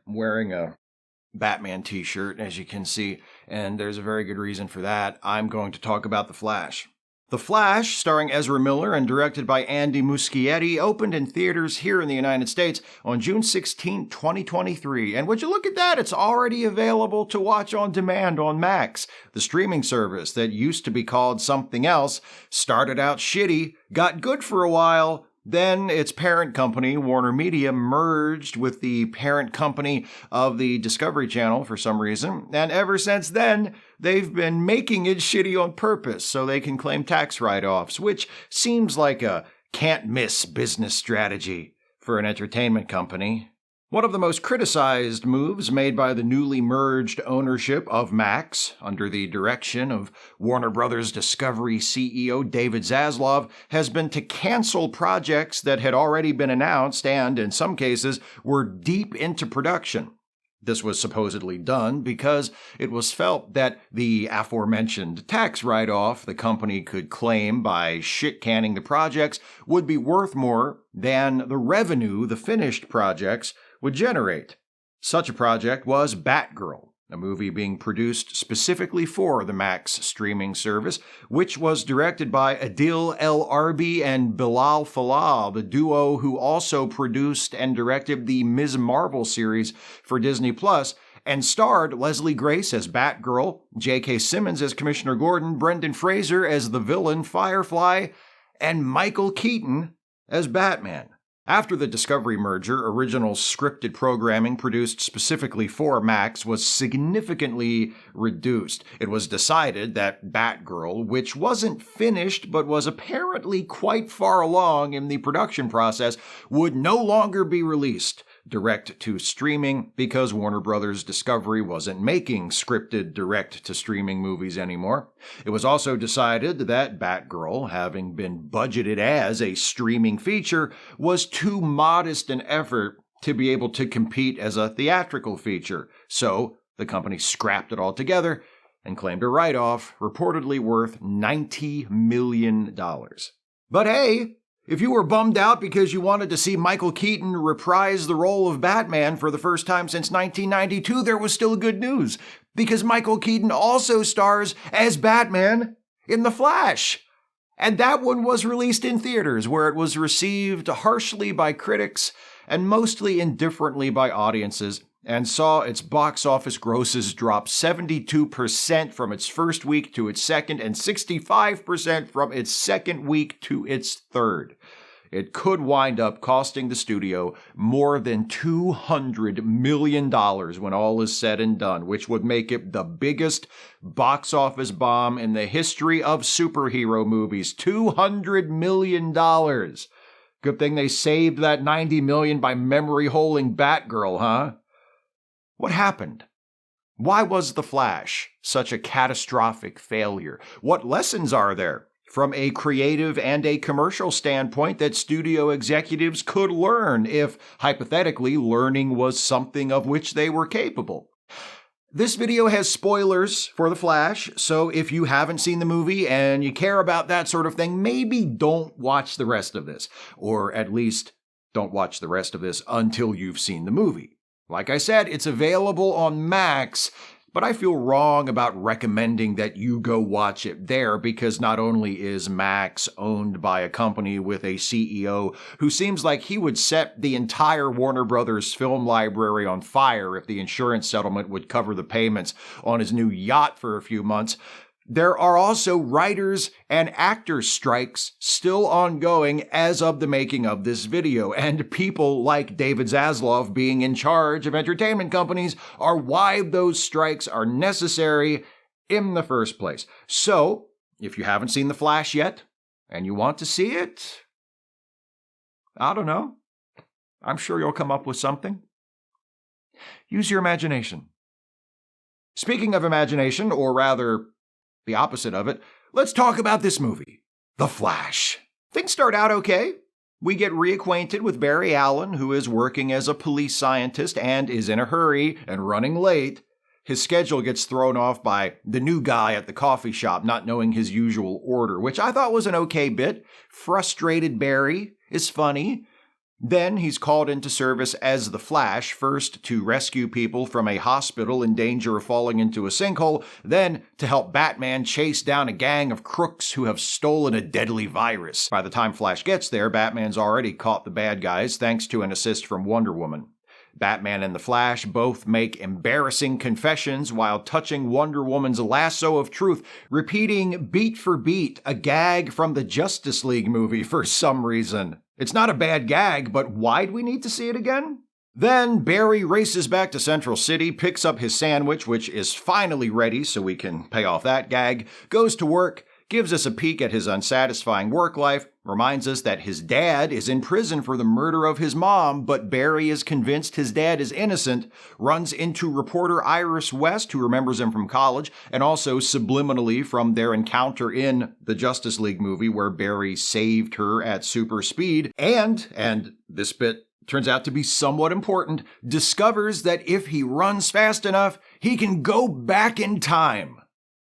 I'm wearing a Batman t-shirt, as you can see, and there's a very good reason for that. I'm going to talk about The Flash. The Flash, starring Ezra Miller and directed by Andy Muschietti, opened in theaters here in the United States on June 16, 2023. And would you look at that, it's already available to watch on demand on Max. The streaming service that used to be called something else started out shitty, got good for a while. Then its parent company, Warner Media, merged with the parent company of the Discovery Channel for some reason, and ever since then, they've been making it shitty on purpose so they can claim tax write-offs, which seems like a can't-miss business strategy for an entertainment company. One of the most criticized moves made by the newly merged ownership of Max, under the direction of Warner Bros. Discovery CEO David Zaslav, has been to cancel projects that had already been announced and, in some cases, were deep into production. This was supposedly done because it was felt that the aforementioned tax write-off the company could claim by shit-canning the projects would be worth more than the revenue the finished projects would generate. Such a project was Batgirl, a movie being produced specifically for the Max streaming service, which was directed by Adil El Arbi and Bilal Fallah, the duo who also produced and directed the Ms. Marvel series for Disney+, and starred Leslie Grace as Batgirl, J.K. Simmons as Commissioner Gordon, Brendan Fraser as the villain Firefly, and Michael Keaton as Batman. After the Discovery merger, original scripted programming produced specifically for Max was significantly reduced. It was decided that Batgirl, which wasn't finished but was apparently quite far along in the production process, would no longer be released direct-to-streaming because Warner Bros. Discovery wasn't making scripted direct-to-streaming movies anymore. It was also decided that Batgirl, having been budgeted as a streaming feature, was too modest an effort to be able to compete as a theatrical feature. So the company scrapped it all together and claimed a write-off reportedly worth $90 million. But hey, if you were bummed out because you wanted to see Michael Keaton reprise the role of Batman for the first time since 1992, there was still good news, because Michael Keaton also stars as Batman in The Flash. And that one was released in theaters, where it was received harshly by critics and mostly indifferently by audiences, and saw its box office grosses drop 72% from its first week to its second, and 65% from its second week to its third. It could wind up costing the studio more than $200 million when all is said and done, which would make it the biggest box office bomb in the history of superhero movies. $200 million. Good thing they saved that $90 million by memory-holing Batgirl, huh? What happened? Why was The Flash such a catastrophic failure? What lessons are there from a creative and a commercial standpoint that studio executives could learn if, hypothetically, learning was something of which they were capable? This video has spoilers for The Flash, so if you haven't seen the movie and you care about that sort of thing, maybe don't watch the rest of this. Or at least, don't watch the rest of this until you've seen the movie. Like I said, it's available on Max, but I feel wrong about recommending that you go watch it there because not only is Max owned by a company with a CEO who seems like he would set the entire Warner Brothers film library on fire if the insurance settlement would cover the payments on his new yacht for a few months, there are also writers and actors strikes still ongoing as of the making of this video, and people like David Zaslav being in charge of entertainment companies are why those strikes are necessary in the first place. So, if you haven't seen The Flash yet, and you want to see it, I don't know. I'm sure you'll come up with something. Use your imagination. Speaking of imagination, or rather, the opposite of it, let's talk about this movie, The Flash. Things start out okay. We get reacquainted with Barry Allen, who is working as a police scientist and is in a hurry and running late. His schedule gets thrown off by the new guy at the coffee shop not knowing his usual order, which I thought was an okay bit. Frustrated Barry is funny. Then he's called into service as the Flash, first to rescue people from a hospital in danger of falling into a sinkhole, then to help Batman chase down a gang of crooks who have stolen a deadly virus. By the time Flash gets there, Batman's already caught the bad guys thanks to an assist from Wonder Woman. Batman and the Flash both make embarrassing confessions while touching Wonder Woman's lasso of truth, repeating beat for beat a gag from the Justice League movie for some reason. It's not a bad gag, but why'd we need to see it again? Then Barry races back to Central City, picks up his sandwich, which is finally ready so we can pay off that gag, goes to work, gives us a peek at his unsatisfying work life, reminds us that his dad is in prison for the murder of his mom, but Barry is convinced his dad is innocent, runs into reporter Iris West, who remembers him from college, and also subliminally from their encounter in the Justice League movie where Barry saved her at super speed, and this bit turns out to be somewhat important, discovers that if he runs fast enough, he can go back in time.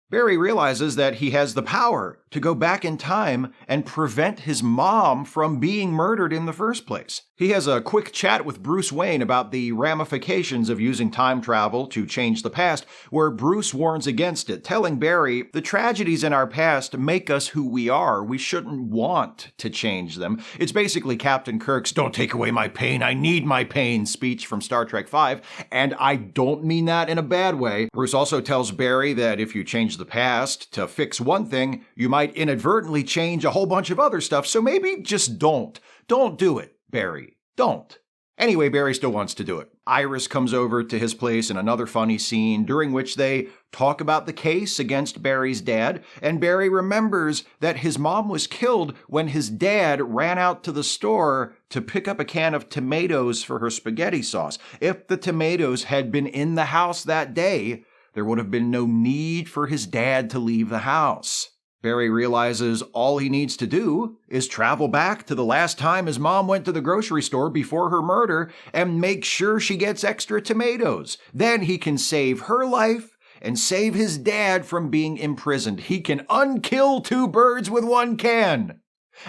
Barry realizes that he has the power to go back in time and prevent his mom from being murdered in the first place. He has a quick chat with Bruce Wayne about the ramifications of using time travel to change the past, where Bruce warns against it, telling Barry, the tragedies in our past make us who we are. We shouldn't want to change them. It's basically Captain Kirk's "don't take away my pain, I need my pain" speech from Star Trek V, and I don't mean that in a bad way. Bruce also tells Barry that if you change the past to fix one thing, you might inadvertently change a whole bunch of other stuff, so maybe just don't. Don't do it, Barry. Don't. Anyway, Barry still wants to do it. Iris comes over to his place in another funny scene, during which they talk about the case against Barry's dad, and Barry remembers that his mom was killed when his dad ran out to the store to pick up a can of tomatoes for her spaghetti sauce. If the tomatoes had been in the house that day, there would have been no need for his dad to leave the house. Barry realizes all he needs to do is travel back to the last time his mom went to the grocery store before her murder and make sure she gets extra tomatoes. Then he can save her life and save his dad from being imprisoned. He can unkill two birds with one can.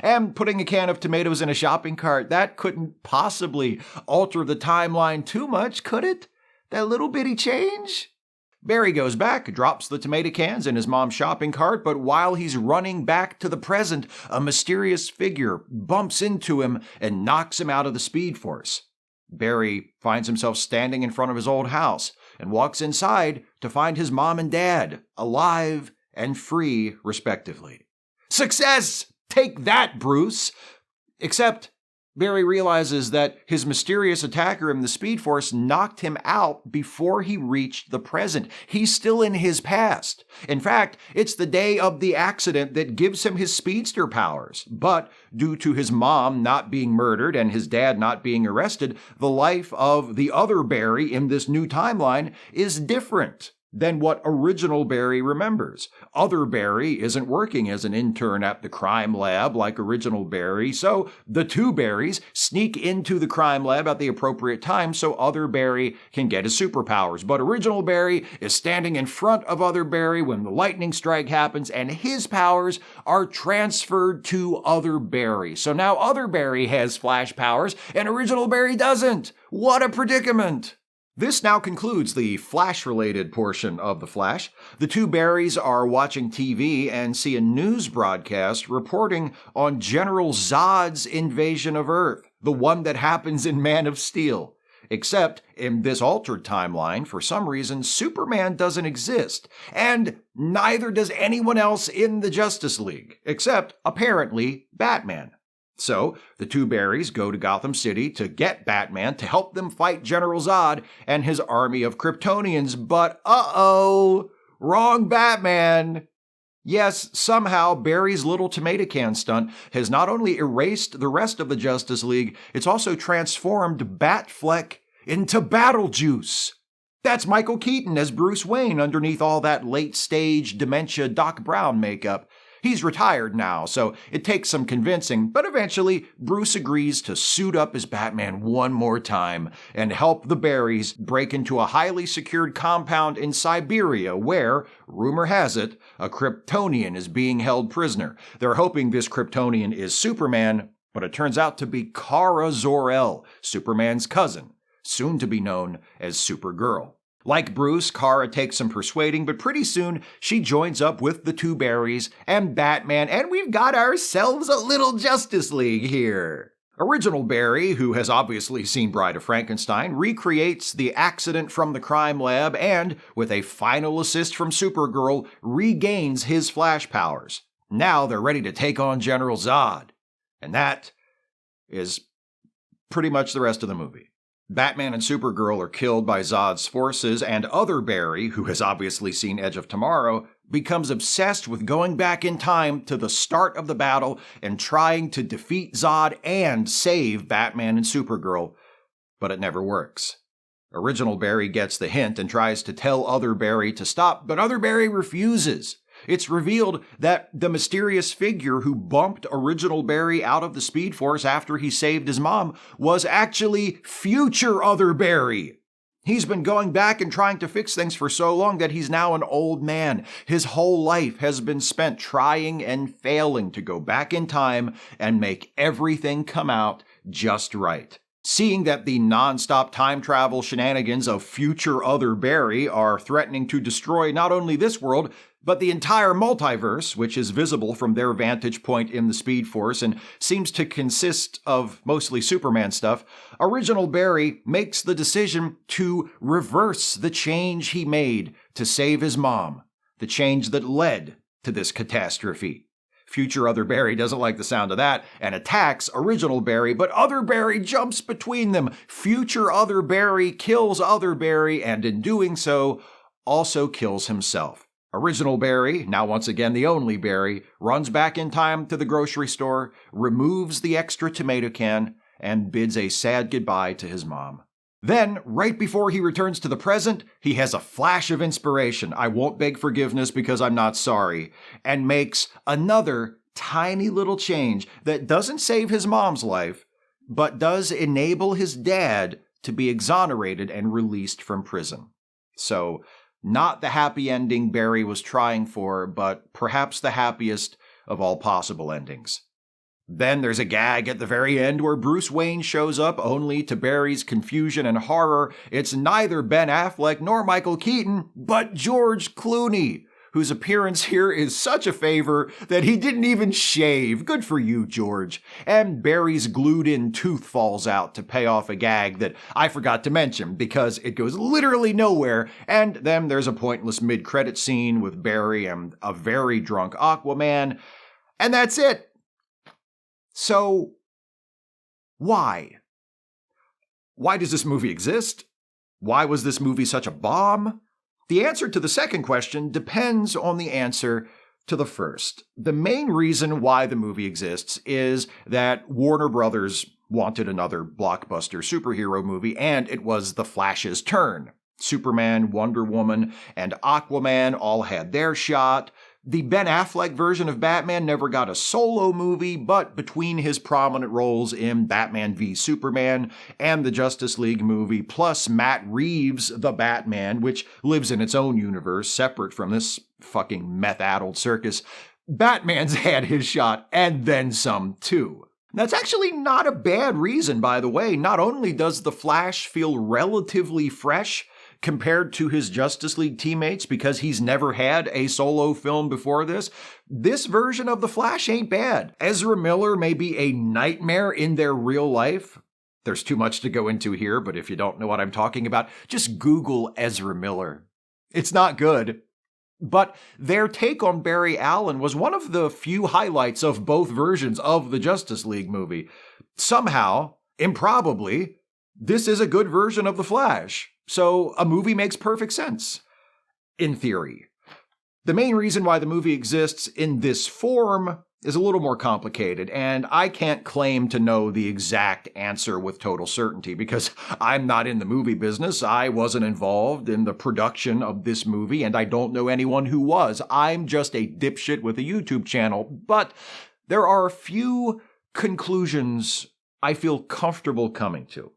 And putting a can of tomatoes in a shopping cart, that couldn't possibly alter the timeline too much, could it? That little bitty change? Barry goes back, drops the tomato cans in his mom's shopping cart, but while he's running back to the present, a mysterious figure bumps into him and knocks him out of the Speed Force. Barry finds himself standing in front of his old house and walks inside to find his mom and dad alive and free, respectively. Success! Take that, Bruce! Except Barry realizes that his mysterious attacker in the Speed Force knocked him out before he reached the present. He's still in his past. In fact, it's the day of the accident that gives him his speedster powers. But due to his mom not being murdered and his dad not being arrested, the life of the other Barry in this new timeline is different than what original Barry remembers. Other Barry isn't working as an intern at the crime lab like original Barry, so the two Barrys sneak into the crime lab at the appropriate time so other Barry can get his superpowers. But original Barry is standing in front of other Barry when the lightning strike happens and his powers are transferred to other Barry. So now other Barry has flash powers and original Barry doesn't. What a predicament! This now concludes the Flash-related portion of The Flash. The two Barrys are watching TV and see a news broadcast reporting on General Zod's invasion of Earth, the one that happens in Man of Steel. Except, in this altered timeline, for some reason, Superman doesn't exist, and neither does anyone else in the Justice League, except, apparently, Batman. So, the two Barrys go to Gotham City to get Batman to help them fight General Zod and his army of Kryptonians, but uh-oh, wrong Batman! Yes, somehow Barry's little tomato can stunt has not only erased the rest of the Justice League, it's also transformed Batfleck into Battlejuice. That's Michael Keaton as Bruce Wayne underneath all that late-stage dementia Doc Brown makeup. He's retired now, so it takes some convincing, but eventually Bruce agrees to suit up as Batman one more time and help the Barrys break into a highly secured compound in Siberia where, rumor has it, a Kryptonian is being held prisoner. They're hoping this Kryptonian is Superman, but it turns out to be Kara Zor-El, Superman's cousin, soon to be known as Supergirl. Like Bruce, Kara takes some persuading, but pretty soon she joins up with the two Barrys and Batman, and we've got ourselves a little Justice League here. Original Barry, who has obviously seen Bride of Frankenstein, recreates the accident from the crime lab and, with a final assist from Supergirl, regains his Flash powers. Now they're ready to take on General Zod. And that is pretty much the rest of the movie. Batman and Supergirl are killed by Zod's forces, and other Barry, who has obviously seen Edge of Tomorrow, becomes obsessed with going back in time to the start of the battle and trying to defeat Zod and save Batman and Supergirl, but it never works. Original Barry gets the hint and tries to tell other Barry to stop, but other Barry refuses. It's revealed that the mysterious figure who bumped Original Barry out of the Speed Force after he saved his mom was actually future Other Barry. He's been going back and trying to fix things for so long that he's now an old man. His whole life has been spent trying and failing to go back in time and make everything come out just right. Seeing that the non-stop time travel shenanigans of future Other Barry are threatening to destroy not only this world, but the entire multiverse, which is visible from their vantage point in the Speed Force and seems to consist of mostly Superman stuff, Original Barry makes the decision to reverse the change he made to save his mom, the change that led to this catastrophe. Future Other Barry doesn't like the sound of that and attacks Original Barry, but Other Barry jumps between them. Future Other Barry kills Other Barry, and in doing so, also kills himself. Original Barry, now once again the only Barry, runs back in time to the grocery store, removes the extra tomato can, and bids a sad goodbye to his mom. Then, right before he returns to the present, he has a flash of inspiration. I won't beg forgiveness because I'm not sorry, and makes another tiny little change that doesn't save his mom's life, but does enable his dad to be exonerated and released from prison. So, not the happy ending Barry was trying for, but perhaps the happiest of all possible endings. Then there's a gag at the very end where Bruce Wayne shows up, only to Barry's confusion and horror, it's neither Ben Affleck nor Michael Keaton, but George Clooney, whose appearance here is such a favor that he didn't even shave. Good for you, George. And Barry's glued-in tooth falls out to pay off a gag that I forgot to mention because it goes literally nowhere. And then there's a pointless mid-credit scene with Barry and a very drunk Aquaman. And that's it. So, why? Why does this movie exist? Why was this movie such a bomb? The answer to the second question depends on the answer to the first. The main reason why the movie exists is that Warner Brothers wanted another blockbuster superhero movie, and it was the Flash's turn. Superman, Wonder Woman, and Aquaman all had their shot. The Ben Affleck version of Batman never got a solo movie, but between his prominent roles in Batman v Superman and the Justice League movie, plus Matt Reeves' The Batman, which lives in its own universe, separate from this fucking meth-addled circus, Batman's had his shot, and then some too. That's actually not a bad reason, by the way. Not only does The Flash feel relatively fresh compared to his Justice League teammates because he's never had a solo film before this version of The Flash ain't bad. Ezra Miller may be a nightmare in their real life. There's too much to go into here, but if you don't know what I'm talking about, just Google Ezra Miller. It's not good. But their take on Barry Allen was one of the few highlights of both versions of the Justice League movie. Somehow, improbably, this is a good version of The Flash. So a movie makes perfect sense, in theory. The main reason why the movie exists in this form is a little more complicated, and I can't claim to know the exact answer with total certainty because I'm not in the movie business. I wasn't involved in the production of this movie, and I don't know anyone who was. I'm just a dipshit with a YouTube channel, but there are a few conclusions I feel comfortable coming to.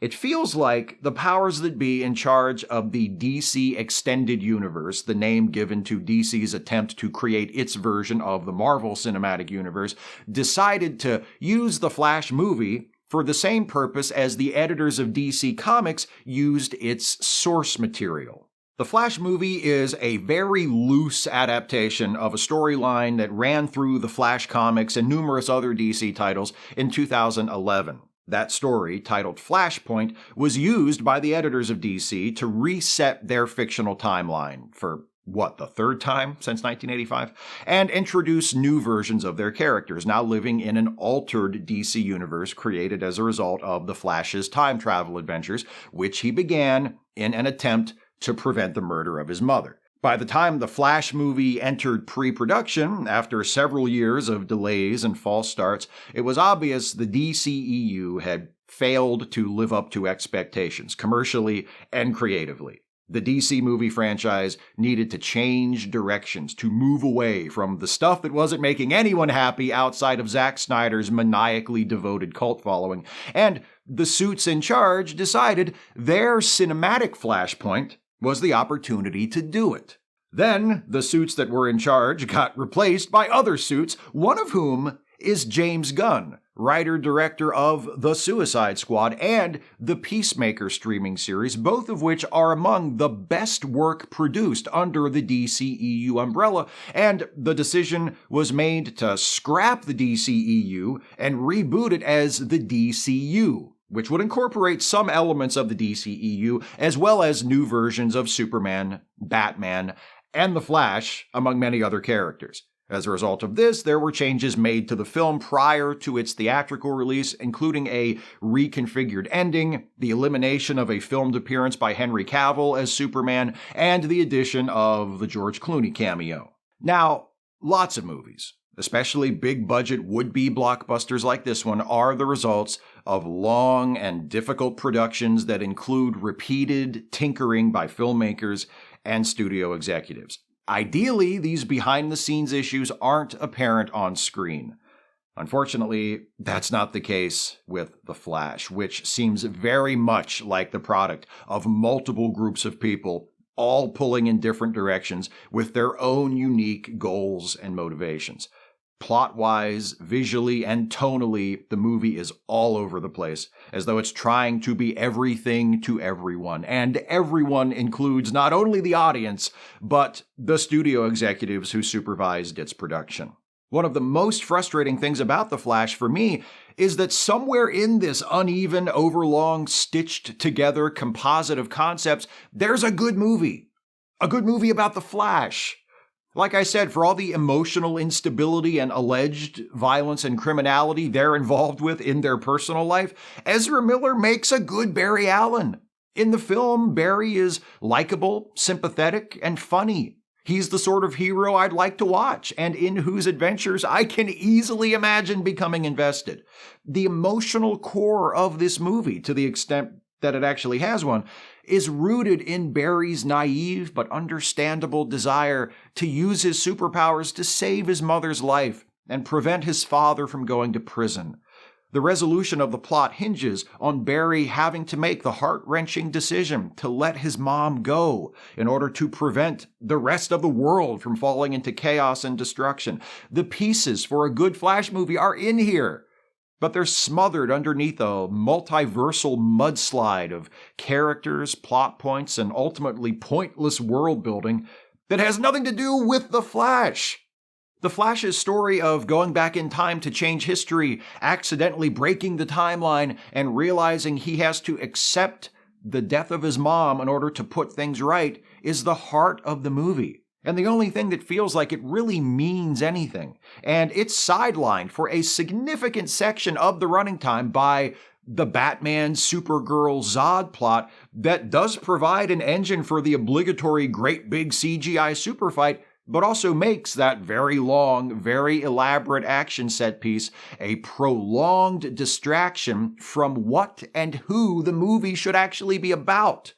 It feels like the powers that be in charge of the DC Extended Universe, the name given to DC's attempt to create its version of the Marvel Cinematic Universe, decided to use the Flash movie for the same purpose as the editors of DC Comics used its source material. The Flash movie is a very loose adaptation of a storyline that ran through the Flash comics and numerous other DC titles in 2011. That story, titled Flashpoint, was used by the editors of DC to reset their fictional timeline for, the third time since 1985? And introduce new versions of their characters, now living in an altered DC universe created as a result of the Flash's time travel adventures, which he began in an attempt to prevent the murder of his mother. By the time the Flash movie entered pre-production, after several years of delays and false starts, it was obvious the DCEU had failed to live up to expectations, commercially and creatively. The DC movie franchise needed to change directions, to move away from the stuff that wasn't making anyone happy outside of Zack Snyder's maniacally devoted cult following, and the suits in charge decided their cinematic Flashpoint was the opportunity to do it. Then, the suits that were in charge got replaced by other suits, one of whom is James Gunn, writer-director of The Suicide Squad and the Peacemaker streaming series, both of which are among the best work produced under the DCEU umbrella, and the decision was made to scrap the DCEU and reboot it as the DCU, which would incorporate some elements of the DCEU, as well as new versions of Superman, Batman, and The Flash, among many other characters. As a result of this, there were changes made to the film prior to its theatrical release, including a reconfigured ending, the elimination of a filmed appearance by Henry Cavill as Superman, and the addition of the George Clooney cameo. Now, lots of movies, especially big-budget would-be blockbusters like this one, are the results of long and difficult productions that include repeated tinkering by filmmakers and studio executives. Ideally, these behind-the-scenes issues aren't apparent on screen. Unfortunately, that's not the case with The Flash, which seems very much like the product of multiple groups of people, all pulling in different directions with their own unique goals and motivations. Plot-wise, visually, and tonally, the movie is all over the place, as though it's trying to be everything to everyone. And everyone includes not only the audience, but the studio executives who supervised its production. One of the most frustrating things about The Flash for me is that somewhere in this uneven, overlong, stitched-together composite of concepts, there's a good movie. A good movie about The Flash. Like I said, for all the emotional instability and alleged violence and criminality they're involved with in their personal life, Ezra Miller makes a good Barry Allen. In the film, Barry is likable, sympathetic, and funny. He's the sort of hero I'd like to watch, and in whose adventures I can easily imagine becoming invested. The emotional core of this movie, to the extent that it actually has one, is rooted in Barry's naive but understandable desire to use his superpowers to save his mother's life and prevent his father from going to prison. The resolution of the plot hinges on Barry having to make the heart-wrenching decision to let his mom go in order to prevent the rest of the world from falling into chaos and destruction. The pieces for a good Flash movie are in here, but they're smothered underneath a multiversal mudslide of characters, plot points, and ultimately pointless world building that has nothing to do with The Flash. The Flash's story of going back in time to change history, accidentally breaking the timeline, and realizing he has to accept the death of his mom in order to put things right is the heart of the movie. And the only thing that feels like it really means anything. And it's sidelined for a significant section of the running time by the Batman Supergirl Zod plot that does provide an engine for the obligatory great big CGI super fight, but also makes that very long, very elaborate action set piece a prolonged distraction from what and who the movie should actually be about.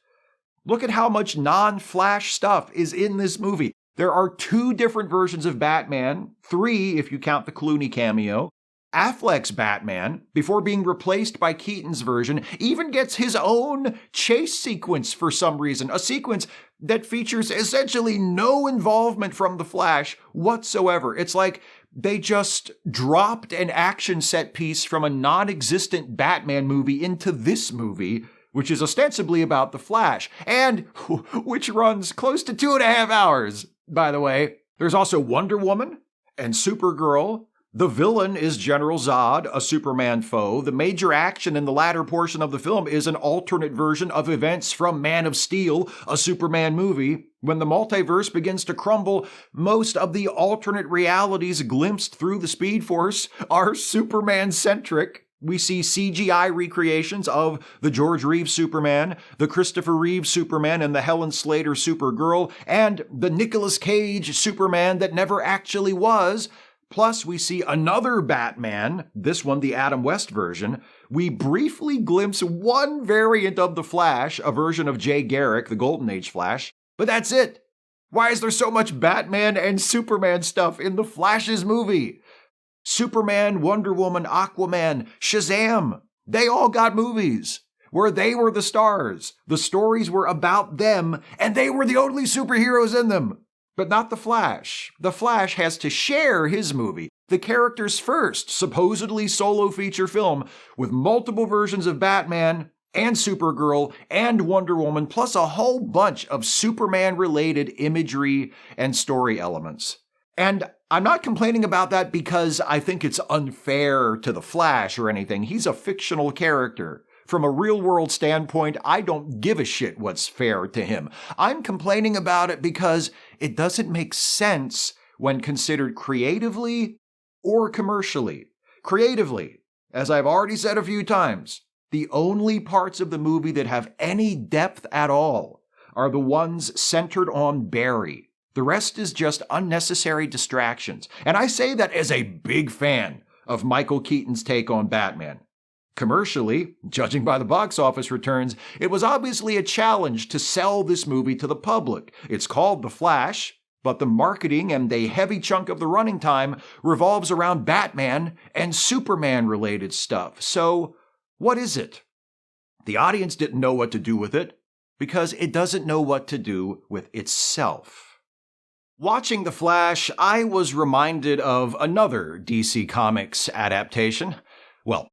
Look at how much non-Flash stuff is in this movie. There are 2 different versions of Batman, 3 if you count the Clooney cameo, Affleck's Batman, before being replaced by Keaton's version, even gets his own chase sequence for some reason, a sequence that features essentially no involvement from the Flash whatsoever. It's like they just dropped an action set piece from a non-existent Batman movie into this movie, which is ostensibly about the Flash, and which runs close to 2.5 hours, by the way. There's also Wonder Woman and Supergirl. The villain is General Zod, a Superman foe. The major action in the latter portion of the film is an alternate version of events from Man of Steel, a Superman movie. When the multiverse begins to crumble, most of the alternate realities glimpsed through the Speed Force are Superman-centric. We see CGI recreations of the George Reeves Superman, the Christopher Reeves Superman, and the Helen Slater Supergirl, and the Nicolas Cage Superman that never actually was. Plus, we see another Batman, this one the Adam West version. We briefly glimpse one variant of the Flash, a version of Jay Garrick, the Golden Age Flash. But that's it. Why is there so much Batman and Superman stuff in the Flash's movie? Superman, Wonder Woman, Aquaman, Shazam, they all got movies where they were the stars. The stories were about them, and they were the only superheroes in them. But not the Flash. The Flash has to share his movie, the character's first supposedly solo feature film, with multiple versions of Batman and Supergirl and Wonder Woman, plus a whole bunch of Superman-related imagery and story elements. And I'm not complaining about that because I think it's unfair to the Flash or anything. He's a fictional character. From a real-world standpoint, I don't give a shit what's fair to him. I'm complaining about it because it doesn't make sense when considered creatively or commercially. Creatively, as I've already said a few times, the only parts of the movie that have any depth at all are the ones centered on Barry. The rest is just unnecessary distractions. And I say that as a big fan of Michael Keaton's take on Batman. Commercially, judging by the box office returns, it was obviously a challenge to sell this movie to the public. It's called The Flash, but the marketing and a heavy chunk of the running time revolves around Batman and Superman-related stuff. So, what is it? The audience didn't know what to do with it because it doesn't know what to do with itself. Watching The Flash, I was reminded of another DC Comics adaptation. Well,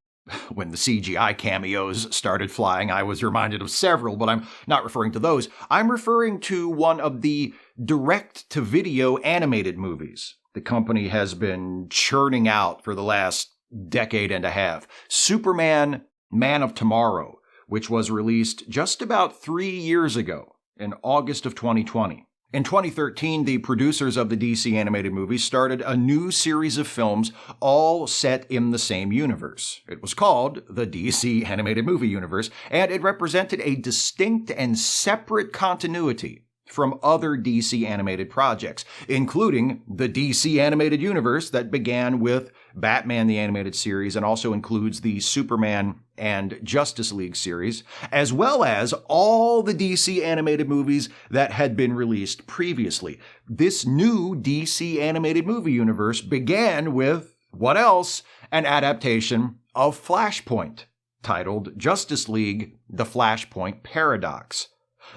when the CGI cameos started flying, I was reminded of several, but I'm not referring to those. I'm referring to one of the direct-to-video animated movies the company has been churning out for the last decade and a half. Superman, Man of Tomorrow, which was released just about 3 years ago, in August of 2020. In 2013, the producers of the DC animated movies started a new series of films all set in the same universe. It was called the DC Animated Movie Universe, and it represented a distinct and separate continuity from other DC animated projects, including the DC Animated Universe that began with Batman the Animated Series and also includes the Superman and Justice League series, as well as all the DC animated movies that had been released previously. This new DC Animated Movie Universe began with, what else? An adaptation of Flashpoint, titled Justice League: The Flashpoint Paradox.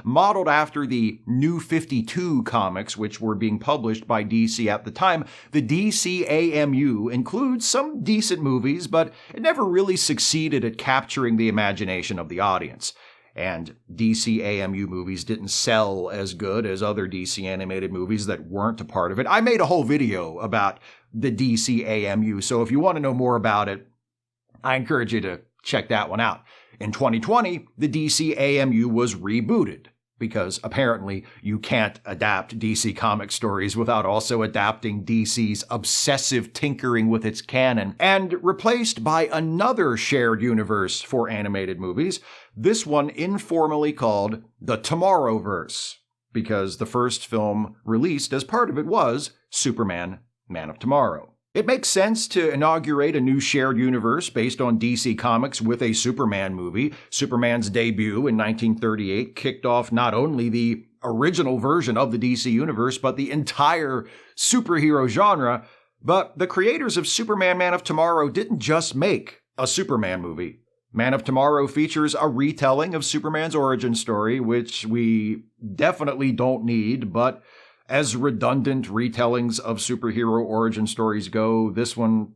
Modeled after the New 52 comics, which were being published by DC at the time, the dceu includes some decent movies, but it never really succeeded at capturing the imagination of the audience. And dceu movies didn't sell as good as other DC animated movies that weren't a part of it. I made a whole video about the dceu, so if you want to know more about it, I encourage you to check that one out. In 2020, the dceu was rebooted, because apparently you can't adapt DC comic stories without also adapting DC's obsessive tinkering with its canon, and replaced by another shared universe for animated movies, this one informally called the Tomorrowverse, because the first film released as part of it was Superman, Man of Tomorrow. It makes sense to inaugurate a new shared universe based on DC Comics with a Superman movie. Superman's debut in 1938 kicked off not only the original version of the DC universe, but the entire superhero genre. But the creators of Superman Man of Tomorrow didn't just make a Superman movie. Man of Tomorrow features a retelling of Superman's origin story, which we definitely don't need, but as redundant retellings of superhero origin stories go, this one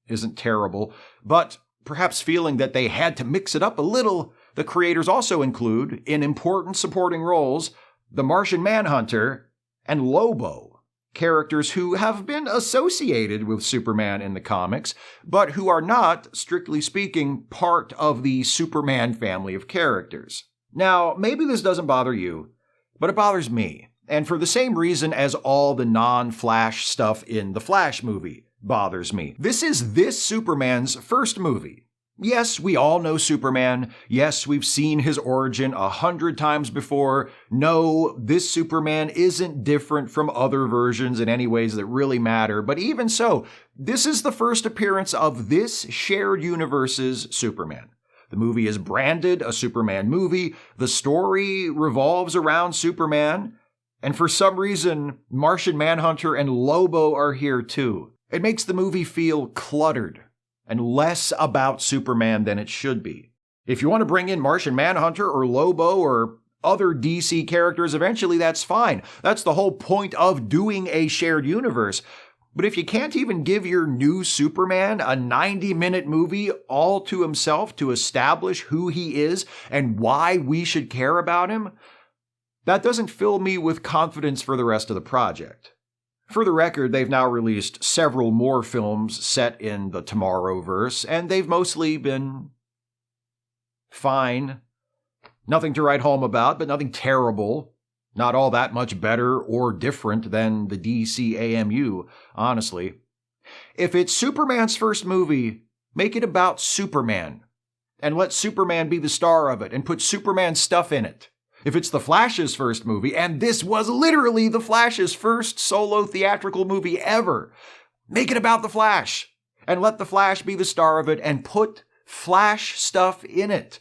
isn't terrible. But perhaps feeling that they had to mix it up a little, the creators also include, in important supporting roles, the Martian Manhunter and Lobo, characters who have been associated with Superman in the comics, but who are not, strictly speaking, part of the Superman family of characters. Now, maybe this doesn't bother you, but it bothers me, and for the same reason as all the non-Flash stuff in the Flash movie bothers me. This is this Superman's first movie. Yes, we all know Superman. Yes, we've seen his origin 100 times before. No, this Superman isn't different from other versions in any ways that really matter. But even so, this is the first appearance of this shared universe's Superman. The movie is branded a Superman movie. The story revolves around Superman. And for some reason, Martian Manhunter and Lobo are here too. It makes the movie feel cluttered and less about Superman than it should be. If you want to bring in Martian Manhunter or Lobo or other DC characters eventually, that's fine. That's the whole point of doing a shared universe. But if you can't even give your new Superman a 90-minute movie all to himself to establish who he is and why we should care about him, that doesn't fill me with confidence for the rest of the project. For the record, they've now released several more films set in the Tomorrowverse, and they've mostly been fine. Nothing to write home about, but nothing terrible. Not all that much better or different than the dceu, honestly. If it's Superman's first movie, make it about Superman, and let Superman be the star of it, and put Superman stuff in it. If it's the Flash's first movie, and this was literally the Flash's first solo theatrical movie ever, make it about the Flash, and let the Flash be the star of it, and put Flash stuff in it.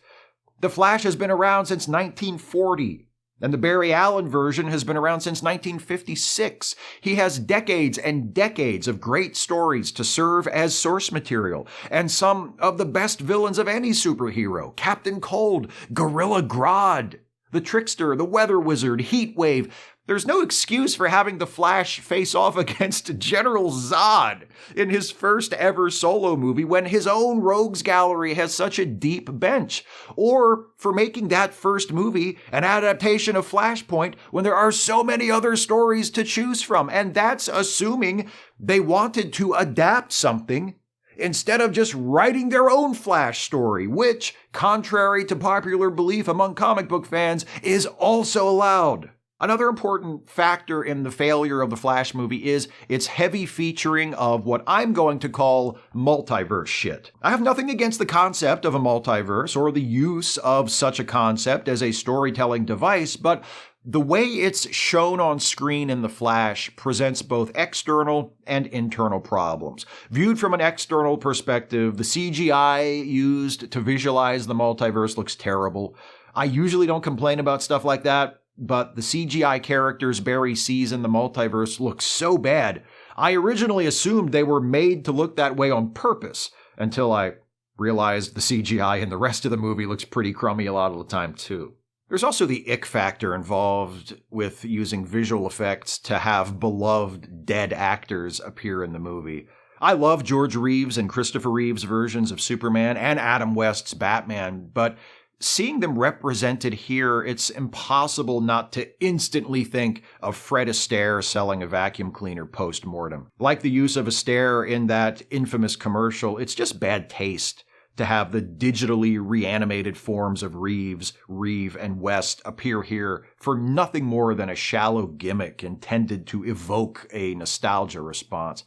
The Flash has been around since 1940, and the Barry Allen version has been around since 1956. He has decades and decades of great stories to serve as source material, and some of the best villains of any superhero: Captain Cold, Gorilla Grodd, the Trickster, the Weather Wizard, Heatwave. There's no excuse for having the Flash face off against General Zod in his first ever solo movie when his own rogues gallery has such a deep bench, or for making that first movie an adaptation of Flashpoint when there are so many other stories to choose from. And that's assuming they wanted to adapt something instead of just writing their own Flash story, which, contrary to popular belief among comic book fans, is also allowed. Another important factor in the failure of the Flash movie is its heavy featuring of what I'm going to call multiverse shit. I have nothing against the concept of a multiverse or the use of such a concept as a storytelling device, but the way it's shown on screen in The Flash presents both external and internal problems. Viewed from an external perspective, the CGI used to visualize the multiverse looks terrible. I usually don't complain about stuff like that, but the CGI characters Barry sees in the multiverse look so bad. I originally assumed they were made to look that way on purpose, until I realized the CGI in the rest of the movie looks pretty crummy a lot of the time too. There's also the ick factor involved with using visual effects to have beloved dead actors appear in the movie. I love George Reeves and Christopher Reeve's versions of Superman and Adam West's Batman, but seeing them represented here, it's impossible not to instantly think of Fred Astaire selling a vacuum cleaner post-mortem. Like the use of Astaire in that infamous commercial, it's just bad taste to have the digitally reanimated forms of Reeves, Reeve, and West appear here for nothing more than a shallow gimmick intended to evoke a nostalgia response.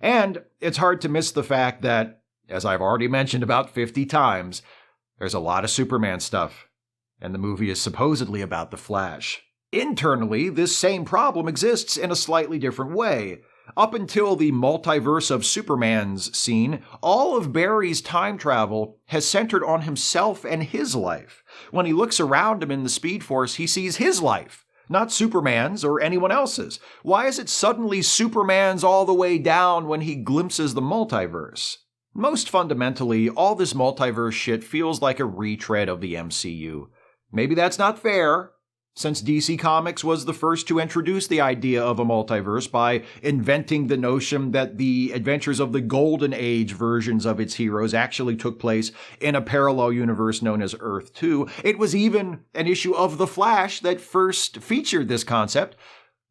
And it's hard to miss the fact that, as I've already mentioned about 50 times, there's a lot of Superman stuff, and the movie is supposedly about the Flash. Internally, this same problem exists in a slightly different way. Up until the Multiverse of Superman's scene, all of Barry's time travel has centered on himself and his life. When he looks around him in the Speed Force, he sees his life, not Superman's or anyone else's. Why is it suddenly Superman's all the way down when he glimpses the multiverse? Most fundamentally, all this multiverse shit feels like a retread of the MCU. Maybe that's not fair, since DC Comics was the first to introduce the idea of a multiverse by inventing the notion that the adventures of the Golden Age versions of its heroes actually took place in a parallel universe known as Earth 2. It was even an issue of The Flash that first featured this concept,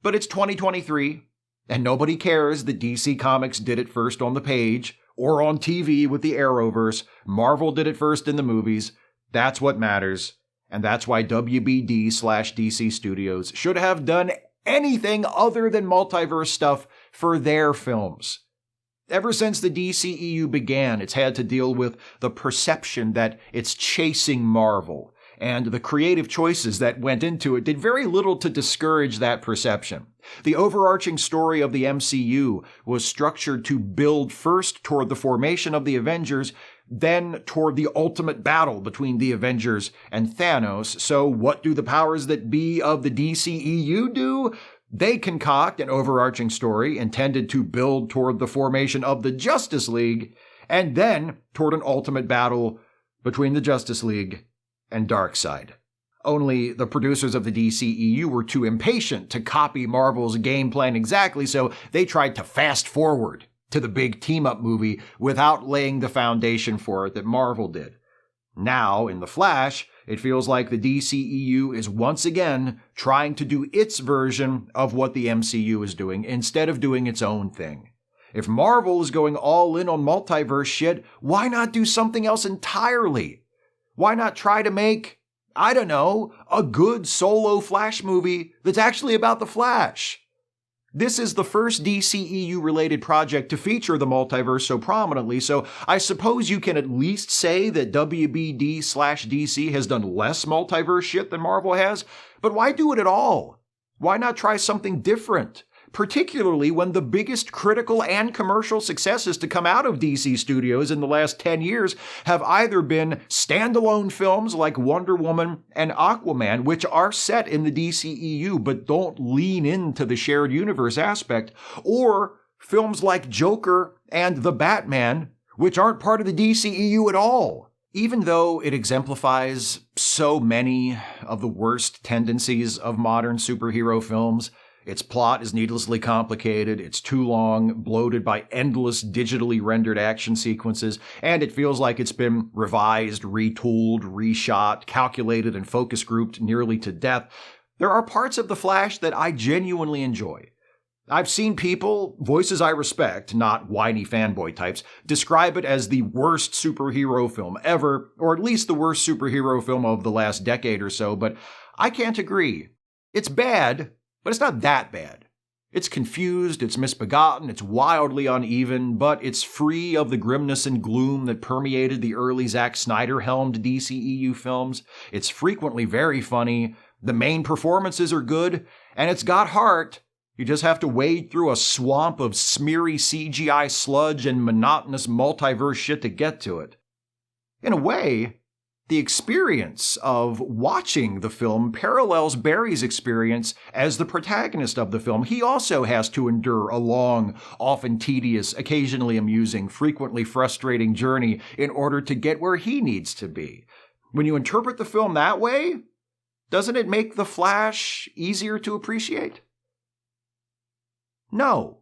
but it's 2023, and nobody cares that DC Comics did it first on the page or on TV with the Arrowverse. Marvel did it first in the movies. That's what matters. And that's why WBD/DC Studios should have done anything other than multiverse stuff for their films. Ever since the DCEU began, it's had to deal with the perception that it's chasing Marvel, and the creative choices that went into it did very little to discourage that perception. The overarching story of the MCU was structured to build first toward the formation of the Avengers, then toward the ultimate battle between the Avengers and Thanos. So what do the powers that be of the DCEU do? They concoct an overarching story intended to build toward the formation of the Justice League, and then toward an ultimate battle between the Justice League and Darkseid. Only the producers of the DCEU were too impatient to copy Marvel's game plan exactly, so they tried to fast forward to the big team-up movie without laying the foundation for it that Marvel did. Now, in The Flash, it feels like the DCEU is once again trying to do its version of what the MCU is doing instead of doing its own thing. If Marvel is going all in on multiverse shit, why not do something else entirely? Why not try to make, I don't know, a good solo Flash movie that's actually about the Flash? This is the first DCEU-related project to feature the multiverse so prominently, so I suppose you can at least say that WBD/DC has done less multiverse shit than Marvel has, but why do it at all? Why not try something different? Particularly when the biggest critical and commercial successes to come out of DC Studios in the last 10 years have either been standalone films like Wonder Woman and Aquaman, which are set in the DCEU but don't lean into the shared universe aspect, or films like Joker and The Batman, which aren't part of the DCEU at all. Even though it exemplifies so many of the worst tendencies of modern superhero films, its plot is needlessly complicated, it's too long, bloated by endless digitally rendered action sequences, and it feels like it's been revised, retooled, reshot, calculated, and focus grouped nearly to death. There are parts of The Flash that I genuinely enjoy. I've seen people, voices I respect, not whiny fanboy types, describe it as the worst superhero film ever, or at least the worst superhero film of the last decade or so, but I can't agree. It's bad, but it's not that bad. It's confused, it's misbegotten, it's wildly uneven, but it's free of the grimness and gloom that permeated the early Zack Snyder-helmed DCEU films. It's frequently very funny, the main performances are good, and it's got heart. You just have to wade through a swamp of smeary CGI sludge and monotonous multiverse shit to get to it. In a way, the experience of watching the film parallels Barry's experience as the protagonist of the film. He also has to endure a long, often tedious, occasionally amusing, frequently frustrating journey in order to get where he needs to be. When you interpret the film that way, doesn't it make The Flash easier to appreciate? No.